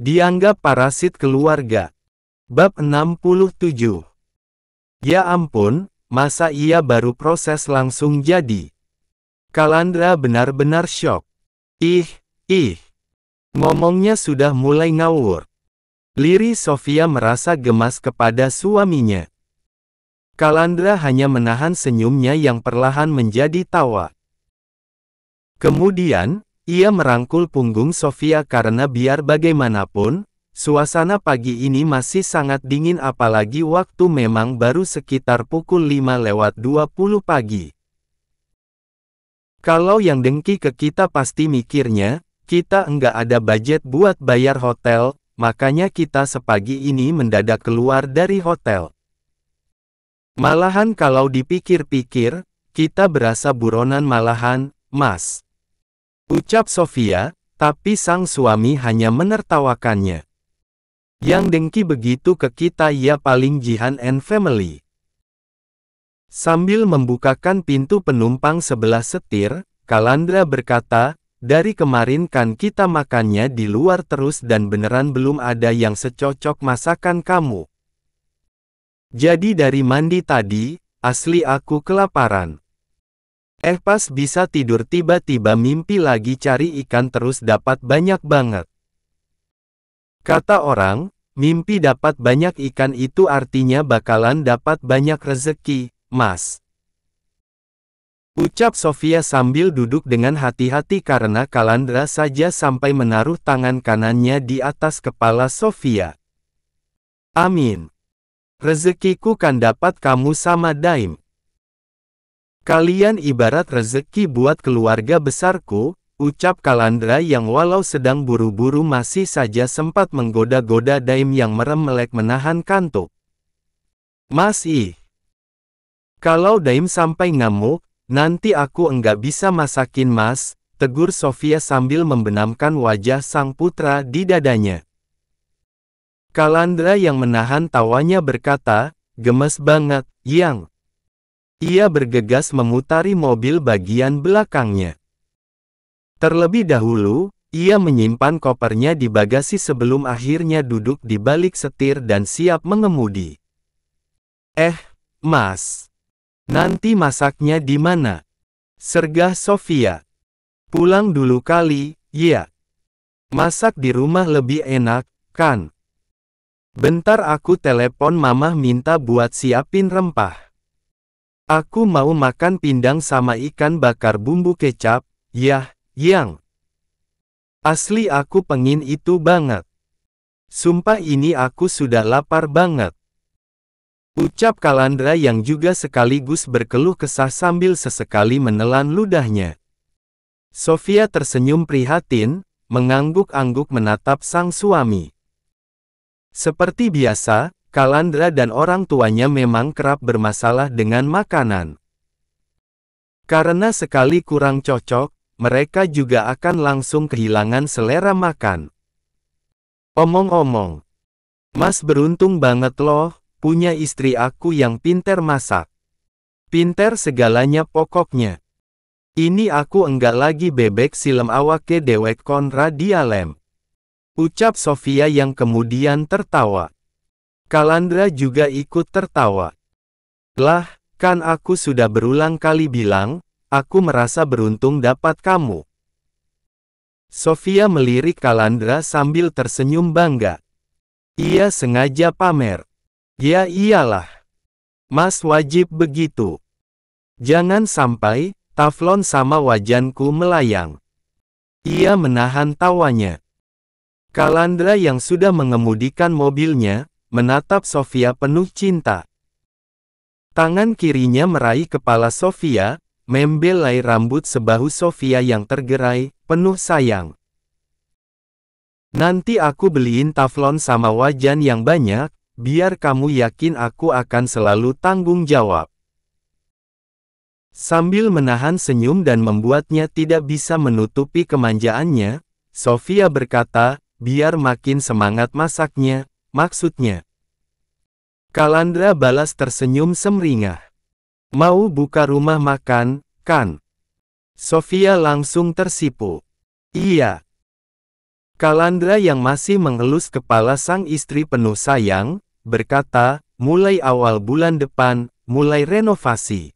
Dianggap parasit keluarga. Bab 67. Ya ampun, masa ia baru proses langsung jadi? Kalandra benar-benar syok. Ih. Ngomongnya sudah mulai ngawur. Liri Sofia merasa gemas kepada suaminya. Kalandra hanya menahan senyumnya yang perlahan menjadi tawa. Kemudian, ia merangkul punggung Sofia karena biar bagaimanapun, suasana pagi ini masih sangat dingin apalagi waktu memang baru sekitar pukul 5:20 pagi. Kalau yang dengki ke kita pasti mikirnya, kita enggak ada budget buat bayar hotel, makanya kita sepagi ini mendadak keluar dari hotel. Malahan kalau dipikir-pikir, kita berasa buronan malahan, Mas. Ucap Sofia, tapi sang suami hanya menertawakannya. Yang dengki begitu ke kita ya paling Jihan and family. Sambil membukakan pintu penumpang sebelah setir, Kalandra berkata, dari kemarin kan kita makannya di luar terus dan beneran belum ada yang secocok masakan kamu. Jadi dari mandi tadi, asli aku kelaparan. Pas bisa tidur tiba-tiba mimpi lagi cari ikan terus dapat banyak banget. Kata orang, mimpi dapat banyak ikan itu artinya bakalan dapat banyak rezeki, Mas. Ucap Sofia sambil duduk dengan hati-hati karena Kalandra saja sampai menaruh tangan kanannya di atas kepala Sofia. Amin. Rezekiku kan dapat kamu sama Daim. Kalian ibarat rezeki buat keluarga besarku, ucap Kalandra yang walau sedang buru-buru masih saja sempat menggoda-goda Daim yang merem melek menahan kantuk. Mas kalau Daim sampai ngamuk, nanti aku enggak bisa masakin Mas, tegur Sofia sambil membenamkan wajah sang putra di dadanya. Kalandra yang menahan tawanya berkata, gemes banget, Yang. Ia bergegas memutari mobil bagian belakangnya. Terlebih dahulu, ia menyimpan kopernya di bagasi sebelum akhirnya duduk di balik setir dan siap mengemudi. Mas. Nanti masaknya di mana? Sergah Sofia. Pulang dulu kali, ya. Masak di rumah lebih enak, kan? Bentar aku telepon mama minta buat siapin rempah. Aku mau makan pindang sama ikan bakar bumbu kecap, yah, Yang. Asli aku pengin itu banget. Sumpah ini aku sudah lapar banget. Ucap Kalandra yang juga sekaligus berkeluh kesah sambil sesekali menelan ludahnya. Sofia tersenyum prihatin, mengangguk-angguk menatap sang suami. Seperti biasa, Kalandra dan orang tuanya memang kerap bermasalah dengan makanan. Karena sekali kurang cocok, mereka juga akan langsung kehilangan selera makan. Omong-omong, Mas beruntung banget loh, punya istri aku yang pinter masak. Pinter segalanya pokoknya. Ini aku enggak lagi bebek silem awake dewek konra dialem. Ucap Sofia yang kemudian tertawa. Kalandra juga ikut tertawa. Lah, kan aku sudah berulang kali bilang, aku merasa beruntung dapat kamu. Sofia melirik Kalandra sambil tersenyum bangga. Ia sengaja pamer. Ya iyalah. Mas wajib begitu. Jangan sampai, taflon sama wajanku melayang. Ia menahan tawanya. Kalandra yang sudah mengemudikan mobilnya, menatap Sofia penuh cinta. Tangan kirinya meraih kepala Sofia, membelai rambut sebahu Sofia yang tergerai, penuh sayang. Nanti aku beliin taflon sama wajan yang banyak, biar kamu yakin aku akan selalu tanggung jawab. Sambil menahan senyum dan membuatnya tidak bisa menutupi kemanjaannya, Sofia berkata, biar makin semangat masaknya. Maksudnya. Kalandra balas tersenyum semringah. Mau buka rumah makan, kan? Sofia langsung tersipu. Iya. Kalandra yang masih mengelus kepala sang istri penuh sayang, berkata, mulai awal bulan depan, mulai renovasi.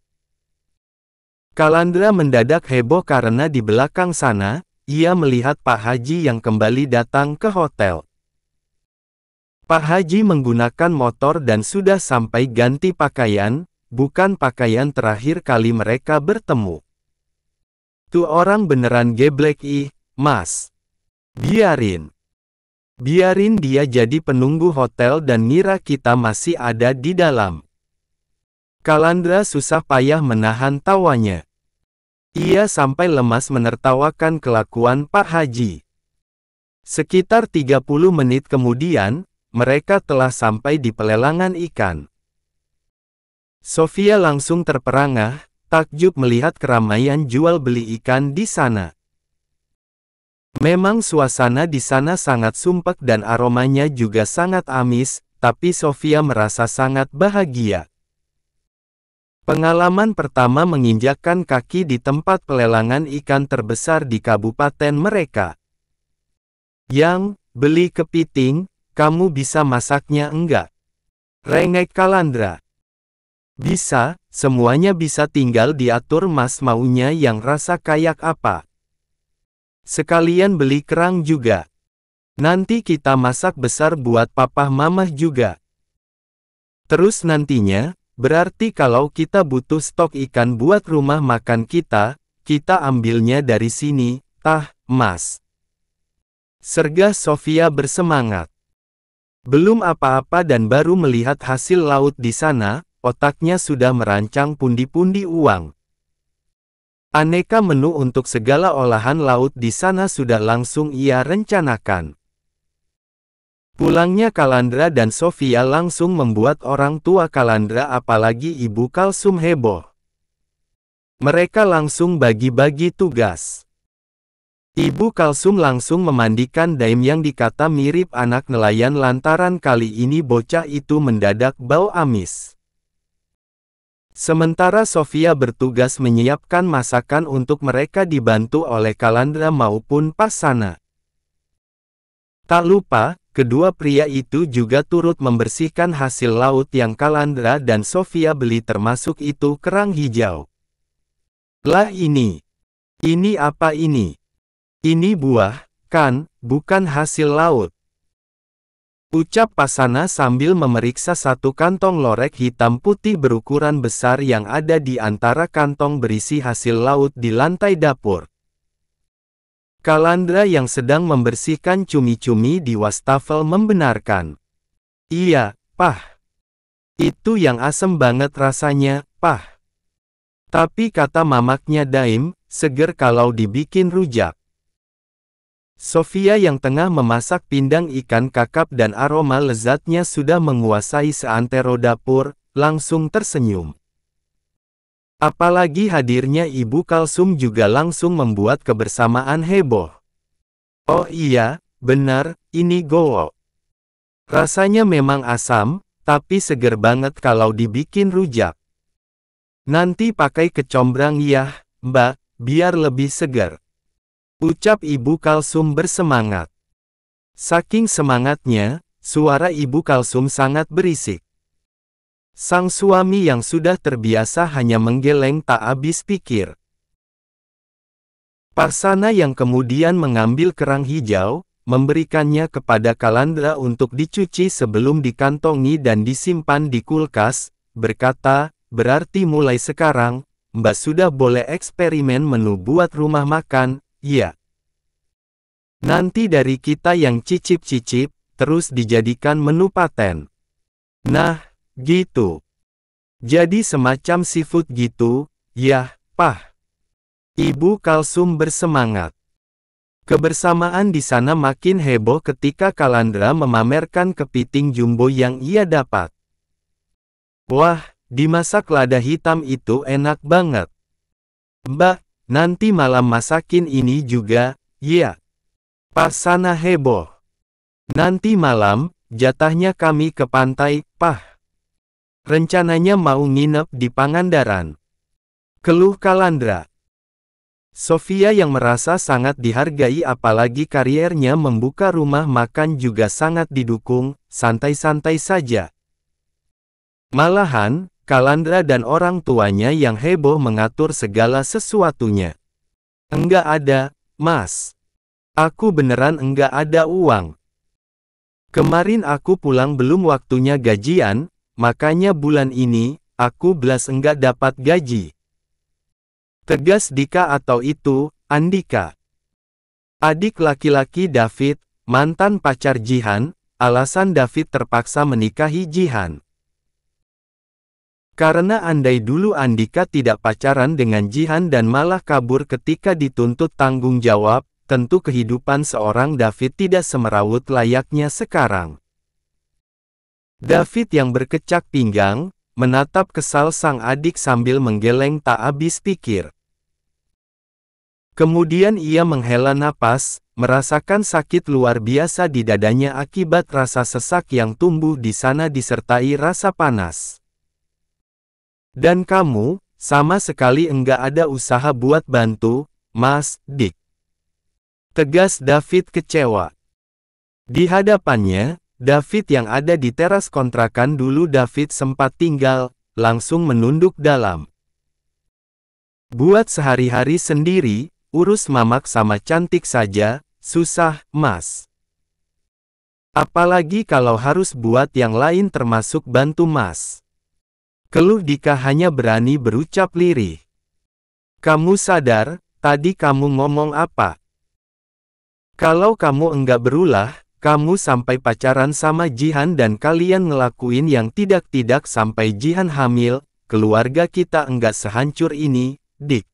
Kalandra mendadak heboh karena di belakang sana, ia melihat Pak Haji yang kembali datang ke hotel. Pak Haji menggunakan motor dan sudah sampai ganti pakaian, bukan pakaian terakhir kali mereka bertemu. Tuh orang beneran geblek ih, Mas. Biarin dia jadi penunggu hotel dan ngira kita masih ada di dalam. Kalandra susah payah menahan tawanya. Ia sampai lemas menertawakan kelakuan Pak Haji. Sekitar 30 menit kemudian, mereka telah sampai di pelelangan ikan. Sofia langsung terperangah, takjub melihat keramaian jual beli ikan di sana. Memang suasana di sana sangat sumpek dan aromanya juga sangat amis, tapi Sofia merasa sangat bahagia. Pengalaman pertama menginjakkan kaki di tempat pelelangan ikan terbesar di kabupaten mereka. Yang, beli kepiting, kamu bisa masaknya enggak? Rengek Kalandra. Bisa, semuanya bisa tinggal diatur Mas maunya yang rasa kayak apa. Sekalian beli kerang juga. Nanti kita masak besar buat papa mamah juga. Terus nantinya, berarti kalau kita butuh stok ikan buat rumah makan kita ambilnya dari sini, tah, Mas. Sergah Sofia bersemangat. Belum apa-apa dan baru melihat hasil laut di sana, otaknya sudah merancang pundi-pundi uang. Aneka menu untuk segala olahan laut di sana sudah langsung ia rencanakan. Pulangnya Kalandra dan Sofia langsung membuat orang tua Kalandra apalagi Ibu Kalsum heboh. Mereka langsung bagi-bagi tugas. Ibu Kalsum langsung memandikan Daim yang dikata mirip anak nelayan lantaran kali ini bocah itu mendadak bau amis. Sementara Sofia bertugas menyiapkan masakan untuk mereka dibantu oleh Kalandra maupun Pasana. Tak lupa, kedua pria itu juga turut membersihkan hasil laut yang Kalandra dan Sofia beli termasuk itu kerang hijau. Lah ini apa ini? Ini buah, kan, bukan hasil laut. Ucap Pasana sambil memeriksa satu kantong lorek hitam putih berukuran besar yang ada di antara kantong berisi hasil laut di lantai dapur. Kalandra yang sedang membersihkan cumi-cumi di wastafel membenarkan. Iya, Pah. Itu yang asem banget rasanya, Pah. Tapi kata mamaknya Daim, seger kalau dibikin rujak. Sofia yang tengah memasak pindang ikan kakap dan aroma lezatnya sudah menguasai seantero dapur, langsung tersenyum. Apalagi hadirnya Ibu Kalsum juga langsung membuat kebersamaan heboh. Oh iya, benar, ini gowo. Rasanya memang asam, tapi seger banget kalau dibikin rujak. Nanti pakai kecombrang ya, Mbak, biar lebih segar. Ucap Ibu Kalsum bersemangat. Saking semangatnya, suara Ibu Kalsum sangat berisik. Sang suami yang sudah terbiasa hanya menggeleng tak habis pikir. Pasana yang kemudian mengambil kerang hijau, memberikannya kepada Kalandra untuk dicuci sebelum dikantongi dan disimpan di kulkas, berkata, berarti mulai sekarang, Mbak sudah boleh eksperimen menu buat rumah makan, ya. Nanti dari kita yang cicip-cicip, terus dijadikan menu paten. Nah, gitu. Jadi semacam seafood gitu, ya, Pah. Ibu Kalsum bersemangat. Kebersamaan di sana makin heboh ketika Kalandra memamerkan kepiting jumbo yang ia dapat. Wah, dimasak lada hitam itu enak banget. Mbak, nanti malam masakin ini juga, ya. Pasana heboh. Nanti malam, jatahnya kami ke pantai, Pah. Rencananya mau nginep di Pangandaran. Keluh Kalandra. Sofia yang merasa sangat dihargai apalagi kariernya membuka rumah makan juga sangat didukung, santai-santai saja. Malahan, Kalandra dan orang tuanya yang heboh mengatur segala sesuatunya. Enggak ada, Mas. Aku beneran enggak ada uang. Kemarin aku pulang belum waktunya gajian, makanya bulan ini, aku belas enggak dapat gaji. Tegas Dika atau itu, Andika. Adik laki-laki David, mantan pacar Jihan, alasan David terpaksa menikahi Jihan. Karena andai dulu Andika tidak pacaran dengan Jihan dan malah kabur ketika dituntut tanggung jawab, tentu kehidupan seorang David tidak semerawut layaknya sekarang. David yang berkecak pinggang, menatap kesal sang adik sambil menggeleng tak habis pikir. Kemudian ia menghela napas, merasakan sakit luar biasa di dadanya akibat rasa sesak yang tumbuh di sana disertai rasa panas. Dan kamu, sama sekali enggak ada usaha buat bantu, Mas Dik. Tegas David kecewa. Di hadapannya, David yang ada di teras kontrakan dulu David sempat tinggal, langsung menunduk dalam. Buat sehari-hari sendiri, urus mamak sama cantik saja, susah, Mas. Apalagi kalau harus buat yang lain termasuk bantu Mas. Keluh Dika hanya berani berucap lirih. Kamu sadar, tadi kamu ngomong apa? Kalau kamu enggak berulah, kamu sampai pacaran sama Jihan dan kalian ngelakuin yang tidak-tidak sampai Jihan hamil, keluarga kita enggak sehancur ini, Dik.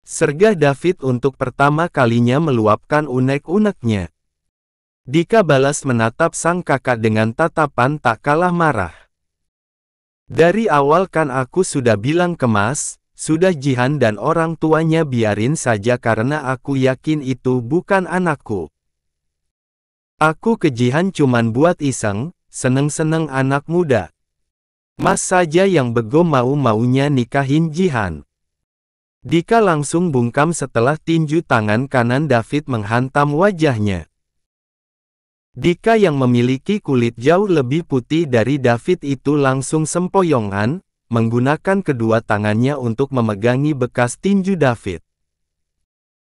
Sergah David untuk pertama kalinya meluapkan unek-uneknya. Dika balas menatap sang kakak dengan tatapan tak kalah marah. Dari awal kan aku sudah bilang ke Mas, sudah Jihan dan orang tuanya biarin saja karena aku yakin itu bukan anakku. Aku ke Jihan cuman buat iseng, seneng-seneng anak muda. Mas saja yang bego mau-maunya nikahin Jihan. Dika langsung bungkam setelah tinju tangan kanan David menghantam wajahnya. Dika yang memiliki kulit jauh lebih putih dari David itu langsung sempoyongan, menggunakan kedua tangannya untuk memegangi bekas tinju David.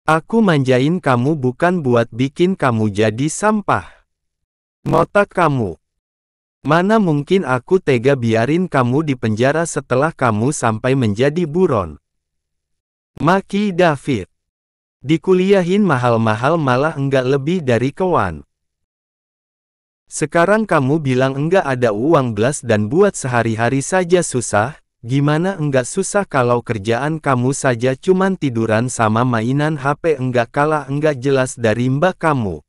Aku manjain kamu bukan buat bikin kamu jadi sampah. Ngotak kamu. Mana mungkin aku tega biarin kamu di penjara setelah kamu sampai menjadi buron. Maki David. Dikuliahin mahal-mahal malah enggak lebih dari kawan. Sekarang kamu bilang enggak ada uang belas dan buat sehari-hari saja susah, gimana enggak susah kalau kerjaan kamu saja cuman tiduran sama mainan HP enggak kalah enggak jelas dari mbak kamu.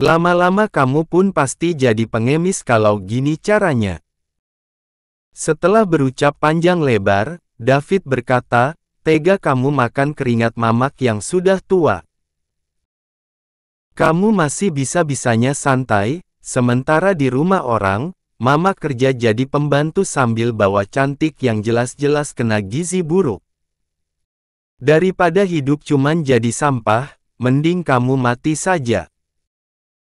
Lama-lama kamu pun pasti jadi pengemis kalau gini caranya. Setelah berucap panjang lebar, David berkata, tega kamu makan keringat mamak yang sudah tua. Kamu masih bisa-bisanya santai, sementara di rumah orang, mama kerja jadi pembantu sambil bawa cantik yang jelas-jelas kena gizi buruk. Daripada hidup cuman jadi sampah, mending kamu mati saja.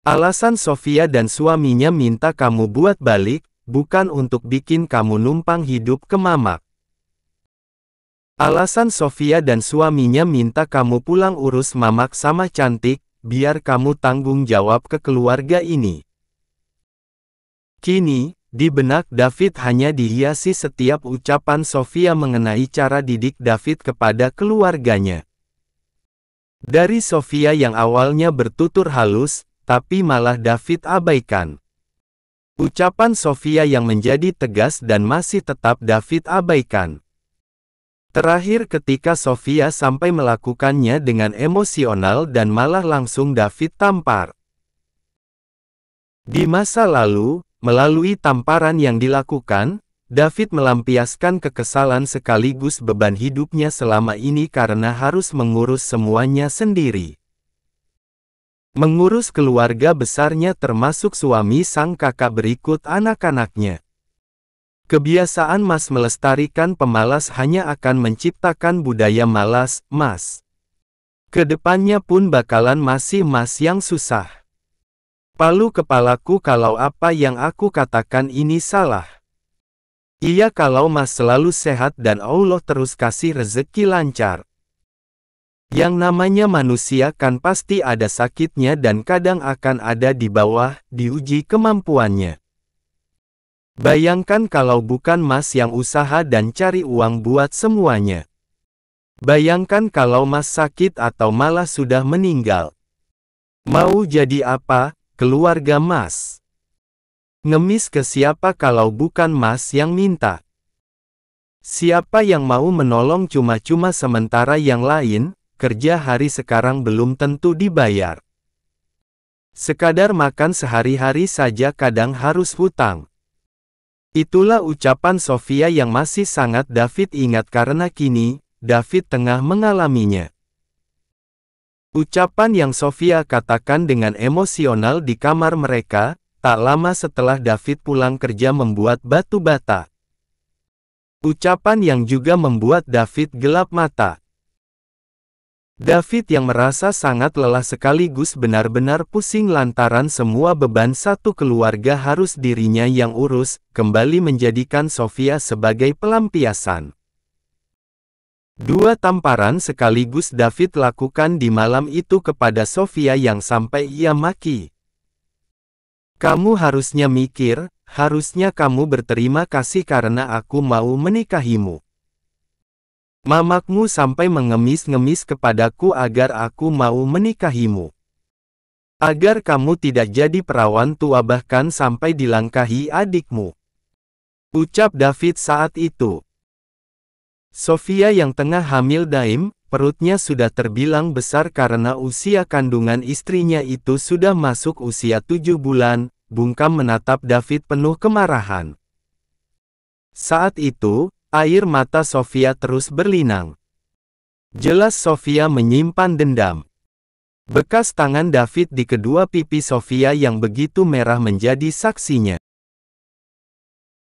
Alasan Sofia dan suaminya minta kamu buat balik, bukan untuk bikin kamu numpang hidup ke mamak. Alasan Sofia dan suaminya minta kamu pulang urus mamak sama cantik, biar kamu tanggung jawab ke keluarga ini. Kini, di benak David hanya dihiasi setiap ucapan Sofia mengenai cara didik David kepada keluarganya. Dari Sofia yang awalnya bertutur halus, tapi malah David abaikan. Ucapan Sofia yang menjadi tegas dan masih tetap David abaikan. Terakhir ketika Sofia sampai melakukannya dengan emosional dan malah langsung David tampar. Di masa lalu, melalui tamparan yang dilakukan, David melampiaskan kekesalan sekaligus beban hidupnya selama ini karena harus mengurus semuanya sendiri. Mengurus keluarga besarnya termasuk suami sang kakak berikut anak-anaknya. Kebiasaan Mas melestarikan pemalas hanya akan menciptakan budaya malas, Mas. Kedepannya pun bakalan masih Mas yang susah. Palu kepalaku kalau apa yang aku katakan ini salah. Iya kalau Mas selalu sehat dan Allah terus kasih rezeki lancar. Yang namanya manusia kan pasti ada sakitnya dan kadang akan ada di bawah, diuji kemampuannya. Bayangkan kalau bukan Mas yang usaha dan cari uang buat semuanya. Bayangkan kalau Mas sakit atau malah sudah meninggal. Mau jadi apa, keluarga Mas? Ngemis ke siapa kalau bukan Mas yang minta? Siapa yang mau menolong cuma-cuma sementara yang lain, kerja hari sekarang belum tentu dibayar. Sekadar makan sehari-hari saja kadang harus hutang. Itulah ucapan Sofia yang masih sangat David ingat karena kini, David tengah mengalaminya. Ucapan yang Sofia katakan dengan emosional di kamar mereka, tak lama setelah David pulang kerja membuat batu bata. Ucapan yang juga membuat David gelap mata. David yang merasa sangat lelah sekaligus benar-benar pusing lantaran semua beban satu keluarga harus dirinya yang urus, kembali menjadikan Sofia sebagai pelampiasan. Dua tamparan sekaligus David lakukan di malam itu kepada Sofia yang sampai ia maki. Kamu harusnya mikir, harusnya kamu berterima kasih karena aku mau menikahimu. Mamakmu sampai mengemis-ngemis kepadaku agar aku mau menikahimu. Agar kamu tidak jadi perawan tua bahkan sampai dilangkahi adikmu. Ucap David saat itu. Sofia yang tengah hamil daim, perutnya sudah terbilang besar karena usia kandungan istrinya itu sudah masuk usia 7 bulan, bungkam menatap David penuh kemarahan. Saat itu, air mata Sofia terus berlinang. Jelas Sofia menyimpan dendam. Bekas tangan David di kedua pipi Sofia yang begitu merah menjadi saksinya.